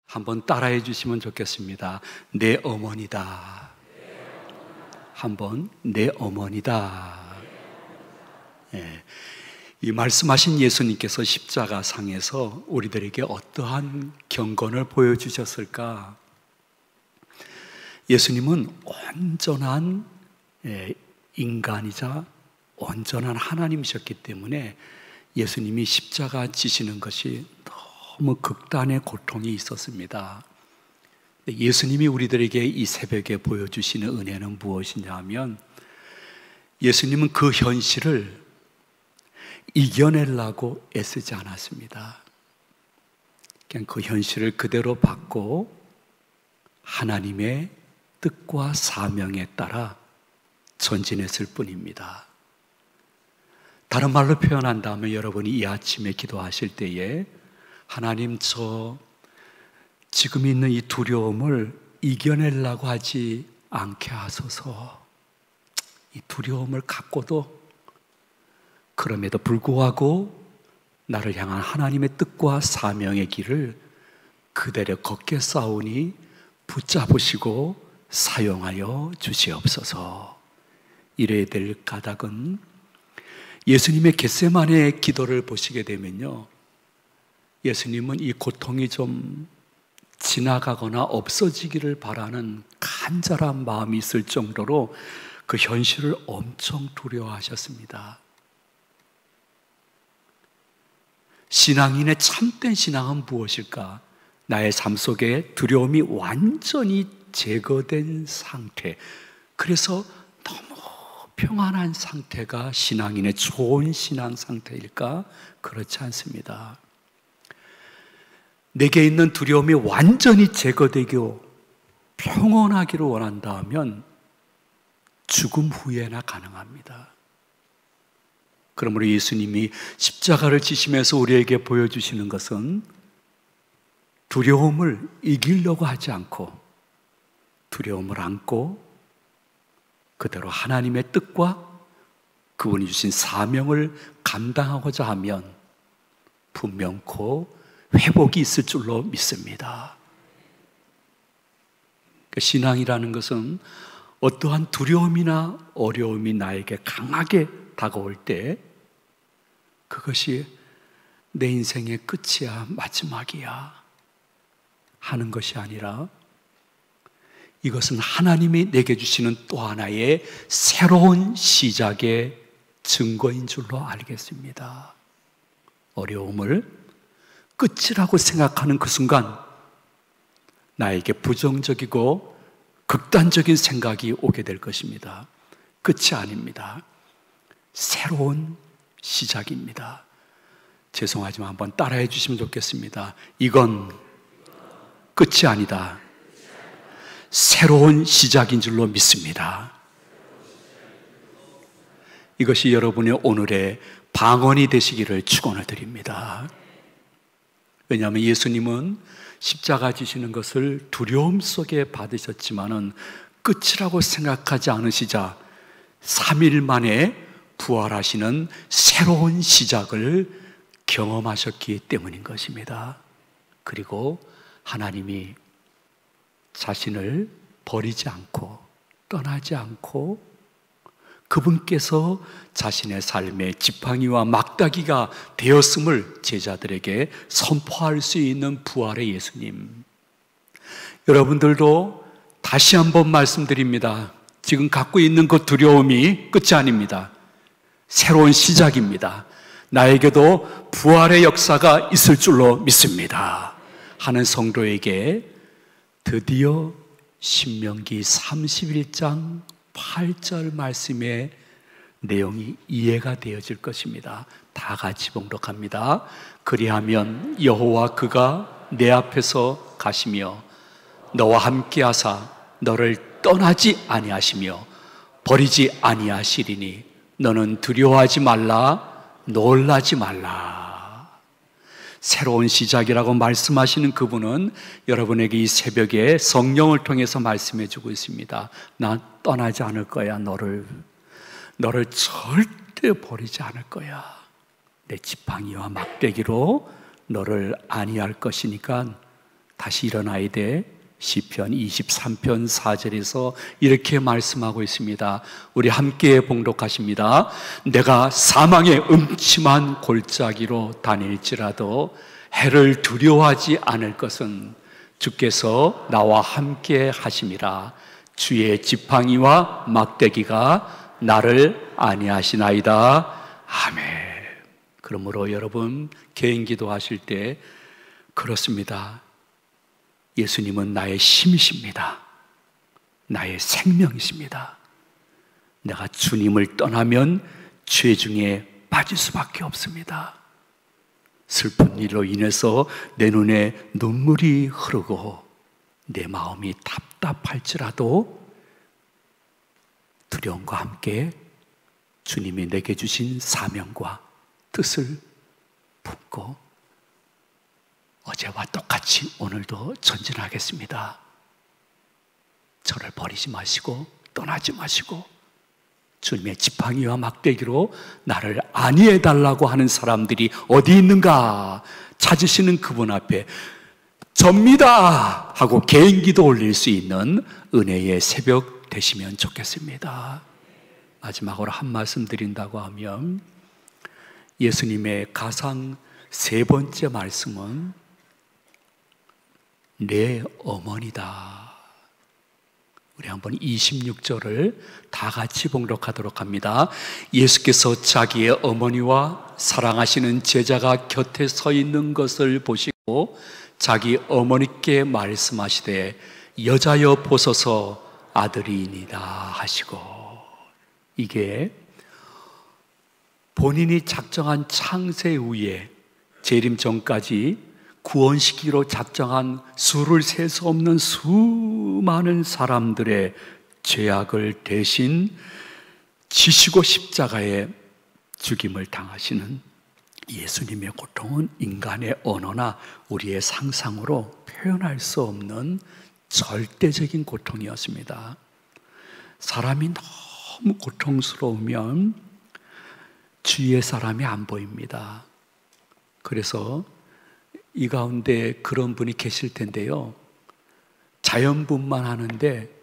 한번 따라해 주시면 좋겠습니다. 내 어머니다. 한번 내 어머니다. 예. 이 말씀하신 예수님께서 십자가 상에서 우리들에게 어떠한 경건을 보여주셨을까? 예수님은 온전한 인간이자 온전한 하나님이셨기 때문에 예수님이 십자가 지시는 것이 너무 극단의 고통이 있었습니다. 예수님이 우리들에게 이 새벽에 보여주시는 은혜는 무엇이냐 하면, 예수님은 그 현실을 이겨내려고 애쓰지 않았습니다. 그냥 그 현실을 그대로 받고 하나님의 뜻과 사명에 따라 전진했을 뿐입니다. 다른 말로 표현한다면, 여러분이 이 아침에 기도하실 때에 하나님, 저 지금 있는 이 두려움을 이겨내려고 하지 않게 하소서. 이 두려움을 갖고도 그럼에도 불구하고 나를 향한 하나님의 뜻과 사명의 길을 그대로 걷게 싸우니 붙잡으시고 사용하여 주시옵소서. 이래야 될 까닭은, 예수님의 겟세마네 기도를 보시게 되면요, 예수님은 이 고통이 좀 지나가거나 없어지기를 바라는 간절한 마음이 있을 정도로 그 현실을 엄청 두려워하셨습니다. 신앙인의 참된 신앙은 무엇일까? 나의 삶 속에 두려움이 완전히 제거된 상태, 그래서 너무 평안한 상태가 신앙인의 좋은 신앙 상태일까? 그렇지 않습니다. 내게 있는 두려움이 완전히 제거되고 평온하기를 원한다면 죽음 후에나 가능합니다. 그러므로 예수님이 십자가를 지시면서 우리에게 보여주시는 것은, 두려움을 이기려고 하지 않고 두려움을 안고 그대로 하나님의 뜻과 그분이 주신 사명을 감당하고자 하면 분명코 회복이 있을 줄로 믿습니다. 신앙이라는 것은 어떠한 두려움이나 어려움이 나에게 강하게 다가올 때 그것이 내 인생의 끝이야, 마지막이야 하는 것이 아니라, 이것은 하나님이 내게 주시는 또 하나의 새로운 시작의 증거인 줄로 알겠습니다. 어려움을 끝이라고 생각하는 그 순간 나에게 부정적이고 극단적인 생각이 오게 될 것입니다. 끝이 아닙니다. 새로운 시작입니다. 죄송하지만 한번 따라해 주시면 좋겠습니다. 이건 끝이 아니다. 새로운 시작인 줄로 믿습니다. 이것이 여러분의 오늘의 방언이 되시기를 축원을 드립니다. 왜냐하면 예수님은 십자가 지시는 것을 두려움 속에 받으셨지만은 끝이라고 생각하지 않으시자 3일 만에 부활하시는 새로운 시작을 경험하셨기 때문인 것입니다. 그리고 하나님이 자신을 버리지 않고 떠나지 않고 그분께서 자신의 삶의 지팡이와 막다기가 되었음을 제자들에게 선포할 수 있는 부활의 예수님, 여러분들도 다시 한번 말씀드립니다. 지금 갖고 있는 그 두려움이 끝이 아닙니다. 새로운 시작입니다. 나에게도 부활의 역사가 있을 줄로 믿습니다 하는 성도에게 드디어 신명기 31장 8절 말씀의 내용이 이해가 되어질 것입니다. 다 같이 봉독합니다. 그리하면 여호와 그가 내 앞에서 가시며 너와 함께 하사 너를 떠나지 아니하시며 버리지 아니하시리니 너는 두려워하지 말라, 놀라지 말라. 새로운 시작이라고 말씀하시는 그분은 여러분에게 이 새벽에 성령을 통해서 말씀해 주고 있습니다. 난 떠나지 않을 거야. 너를 절대 버리지 않을 거야. 내 지팡이와 막대기로 너를 안위할 것이니까 다시 일어나야 돼. 시편 23편 4절에서 이렇게 말씀하고 있습니다. 우리 함께 봉독하십니다. 내가 사망의 음침한 골짜기로 다닐지라도 해를 두려워하지 않을 것은 주께서 나와 함께 하심이라. 주의 지팡이와 막대기가 나를 안위하시나이다. 아멘. 그러므로 여러분 개인기도 하실 때 그렇습니다. 예수님은 나의 힘이십니다. 나의 생명이십니다. 내가 주님을 떠나면 죄 중에 빠질 수밖에 없습니다. 슬픈 일로 인해서 내 눈에 눈물이 흐르고 내 마음이 답답할지라도 두려움과 함께 주님이 내게 주신 사명과 뜻을 품고 어제와 똑같이 오늘도 전진하겠습니다. 저를 버리지 마시고 떠나지 마시고 주님의 지팡이와 막대기로 나를 안위해 달라고 하는 사람들이 어디 있는가 찾으시는 그분 앞에 접니다 하고 개인기도 올릴 수 있는 은혜의 새벽 되시면 좋겠습니다. 마지막으로 한 말씀 드린다고 하면 예수님의 가상 세 번째 말씀은 내 어머니다. 우리 한번 26절을 다 같이 봉독하도록 합니다. 예수께서 자기의 어머니와 사랑하시는 제자가 곁에 서 있는 것을 보시고 자기 어머니께 말씀하시되 여자여 보소서 아들이니라 하시고, 이게 본인이 작정한 창세 후에 재림 전까지 구원시키기로 작정한 수를 셀 수 없는 수많은 사람들의 죄악을 대신 지시고 십자가에 죽임을 당하시는 예수님의 고통은 인간의 언어나 우리의 상상으로 표현할 수 없는 절대적인 고통이었습니다. 사람이 너무 고통스러우면 주위의 사람이 안 보입니다. 그래서 이 가운데 그런 분이 계실 텐데요, 자연분만 하는데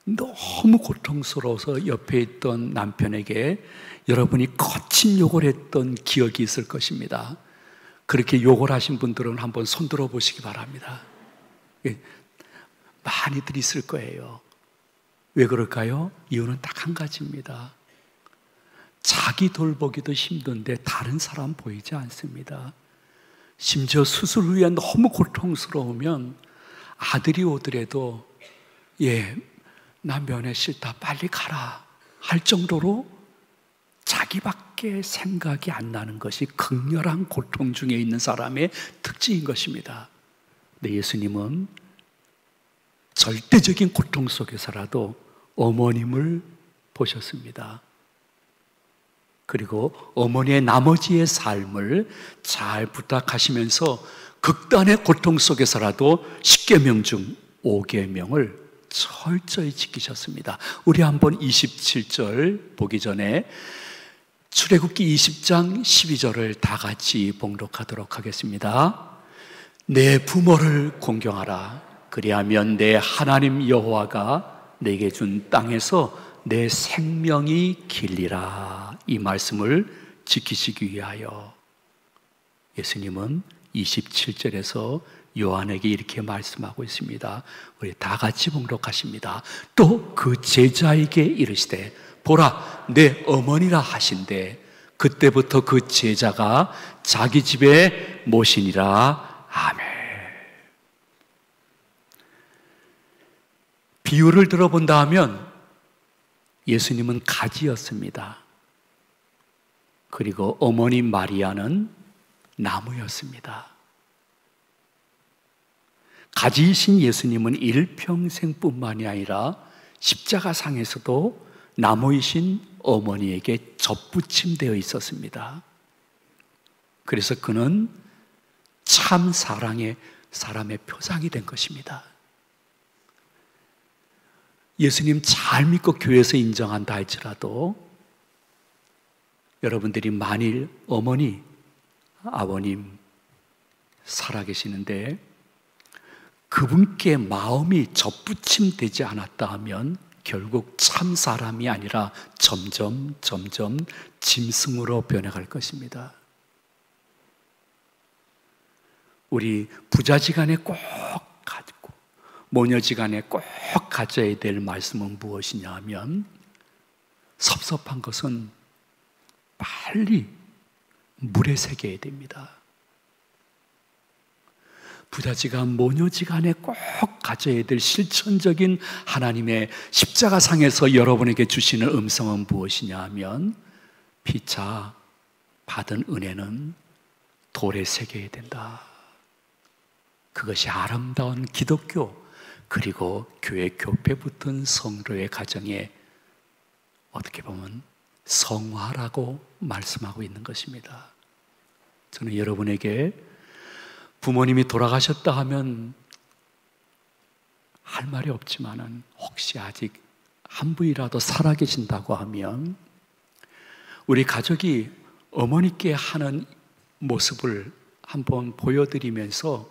너무 고통스러워서 옆에 있던 남편에게 여러분이 거친 욕을 했던 기억이 있을 것입니다. 그렇게 욕을 하신 분들은 한번 손들어 보시기 바랍니다. 많이들 있을 거예요. 왜 그럴까요? 이유는 딱 한 가지입니다. 자기 돌보기도 힘든데 다른 사람 보이지 않습니다. 심지어 수술 후에 너무 고통스러우면 아들이 오더라도 나 면회 싫다 빨리 가라 할 정도로 자기밖에 생각이 안 나는 것이 극렬한 고통 중에 있는 사람의 특징인 것입니다. 근데 예수님은 절대적인 고통 속에서라도 어머님을 보셨습니다. 그리고 어머니의 나머지의 삶을 잘 부탁하시면서 극단의 고통 속에서라도 10계명 중 5계명을 철저히 지키셨습니다. 우리 한번 27절 보기 전에 출애굽기 20장 12절을 다 같이 봉독하도록 하겠습니다. 내 부모를 공경하라. 그리하면 내 하나님 여호와가 내게 준 땅에서 내 생명이 길리라. 이 말씀을 지키시기 위하여 예수님은 27절에서 요한에게 이렇게 말씀하고 있습니다. 우리 다 같이 봉독하십니다. 또 그 제자에게 이르시되 보라 내 어머니라 하신대 그때부터 그 제자가 자기 집에 모시니라. 아멘. 비유를 들어본다 하면 예수님은 가지였습니다. 그리고 어머니 마리아는 나무였습니다. 가지이신 예수님은 일평생뿐만이 아니라 십자가상에서도 나무이신 어머니에게 접붙임되어 있었습니다. 그래서 그는 참 사랑의 사람의 표상이 된 것입니다. 예수님 잘 믿고 교회에서 인정한다 할지라도 여러분들이 만일 어머니, 아버님 살아계시는데 그분께 마음이 접붙임되지 않았다 하면 결국 참 사람이 아니라 점점 짐승으로 변해갈 것입니다. 우리 부자지간에 꼭 가지고 모녀지간에 꼭 가져야 될 말씀은 무엇이냐 하면, 섭섭한 것은 빨리 물에 새겨야 됩니다. 부자지간, 모녀지간에 꼭 가져야 될 실천적인 하나님의 십자가상에서 여러분에게 주시는 음성은 무엇이냐 하면, 피차 받은 은혜는 돌에 새겨야 된다. 그것이 아름다운 기독교, 그리고 교회 교패 붙은 성도의 가정에 어떻게 보면 성화라고 말씀하고 있는 것입니다. 저는 여러분에게 부모님이 돌아가셨다 하면 할 말이 없지만은, 혹시 아직 한 분이라도 살아계신다고 하면 우리 가족이 어머니께 하는 모습을 한번 보여드리면서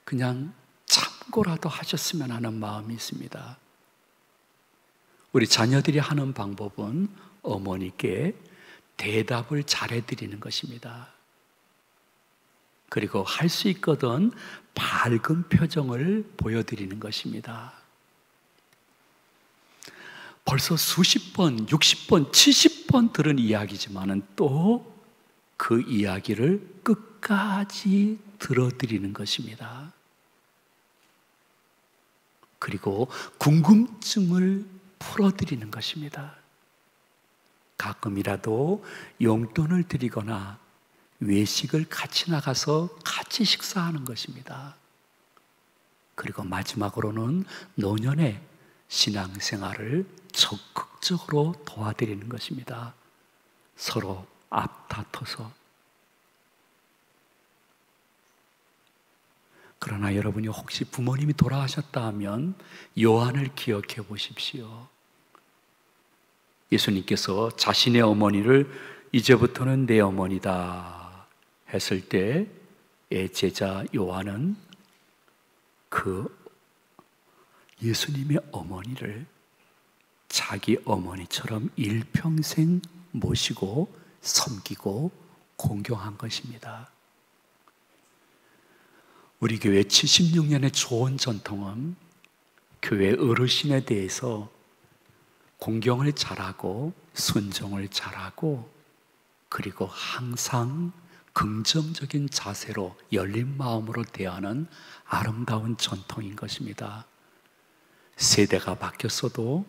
그냥 참고라도 하셨으면 하는 마음이 있습니다. 우리 자녀들이 하는 방법은 어머니께 대답을 잘해드리는 것입니다. 그리고 할 수 있거든 밝은 표정을 보여드리는 것입니다. 벌써 수십 번, 60번, 70번 들은 이야기지만은 또 그 이야기를 끝까지 들어드리는 것입니다. 그리고 궁금증을 풀어드리는 것입니다. 가끔이라도 용돈을 드리거나 외식을 같이 나가서 같이 식사하는 것입니다. 그리고 마지막으로는 노년의 신앙생활을 적극적으로 도와드리는 것입니다. 서로 앞다퉈서. 그러나 여러분이 혹시 부모님이 돌아가셨다 하면 요한을 기억해 보십시오. 예수님께서 자신의 어머니를 이제부터는 내 어머니다 했을 때의 제자 요한은 그 예수님의 어머니를 자기 어머니처럼 일평생 모시고 섬기고 공경한 것입니다. 우리 교회 76년의 좋은 전통은 교회 어르신에 대해서 공경을 잘하고 순종을 잘하고, 그리고 항상 긍정적인 자세로 열린 마음으로 대하는 아름다운 전통인 것입니다. 세대가 바뀌었어도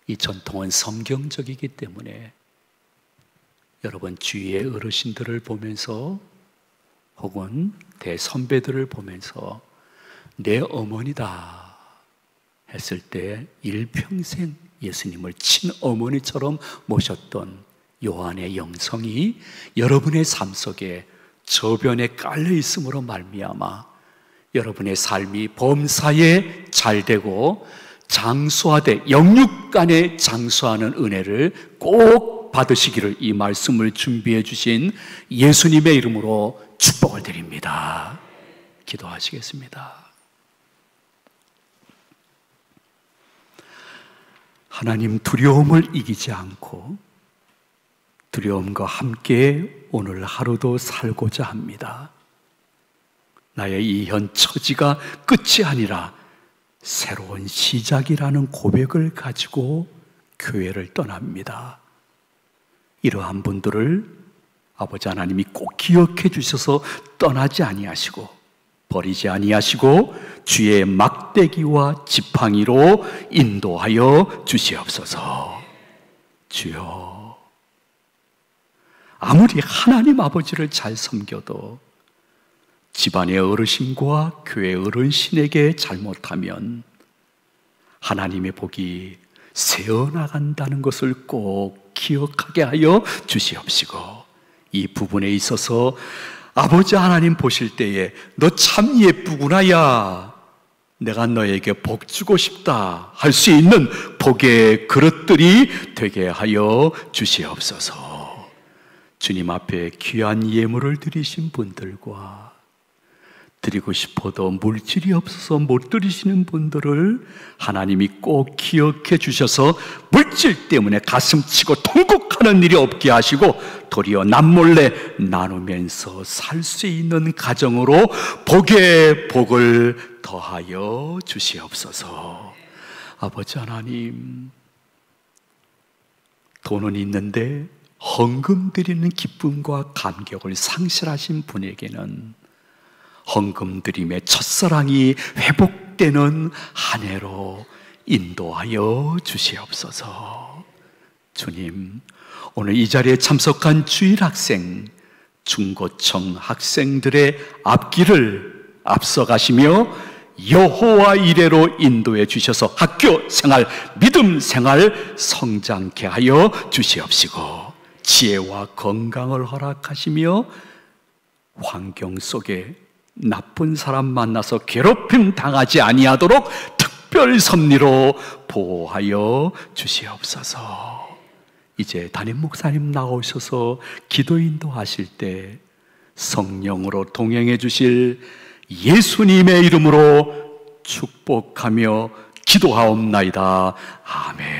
이 전통은 성경적이기 때문에 여러분 주위의 어르신들을 보면서 혹은 대선배들을 보면서 내 어머니다 했을 때 일평생 예수님을 친어머니처럼 모셨던 요한의 영성이 여러분의 삶 속에 저변에 깔려 있음으로 말미암아 여러분의 삶이 범사에 잘되고 장수하되 영육간에 장수하는 은혜를 꼭 받으시기를 이 말씀을 준비해 주신 예수님의 이름으로 축복을 드립니다. 기도하시겠습니다. 하나님, 두려움을 이기지 않고 두려움과 함께 오늘 하루도 살고자 합니다. 나의 이 현 처지가 끝이 아니라 새로운 시작이라는 고백을 가지고 교회를 떠납니다. 이러한 분들을 아버지 하나님이 꼭 기억해 주셔서 떠나지 아니하시고 버리지 아니하시고 주의 막대기와 지팡이로 인도하여 주시옵소서. 주여, 아무리 하나님 아버지를 잘 섬겨도 집안의 어르신과 교회 어르신에게 잘못하면 하나님의 복이 새어나간다는 것을 꼭 기억하게 하여 주시옵시고, 이 부분에 있어서 아버지 하나님 보실 때에 너 참 예쁘구나, 야, 내가 너에게 복 주고 싶다 할 수 있는 복의 그릇들이 되게 하여 주시옵소서. 주님 앞에 귀한 예물을 드리신 분들과 드리고 싶어도 물질이 없어서 못 드리시는 분들을 하나님이 꼭 기억해 주셔서 물질 때문에 가슴 치고 통곡하는 일이 없게 하시고 도리어 남몰래 나누면서 살 수 있는 가정으로 복에 복을 더하여 주시옵소서. 아버지 하나님, 돈은 있는데 헌금 드리는 기쁨과 감격을 상실하신 분에게는 헌금 드림의 첫사랑이 회복되는 한 해로 인도하여 주시옵소서. 주님, 오늘 이 자리에 참석한 주일 학생, 중고청 학생들의 앞길을 앞서가시며 여호와 이레로 인도해 주셔서 학교 생활, 믿음 생활 성장케 하여 주시옵시고 지혜와 건강을 허락하시며 환경 속에 나쁜 사람 만나서 괴롭힘 당하지 아니하도록 특별 섭리로 보호하여 주시옵소서. 이제 담임 목사님 나오셔서 기도 인도하실 때 성령으로 동행해 주실 예수님의 이름으로 축복하며 기도하옵나이다. 아멘.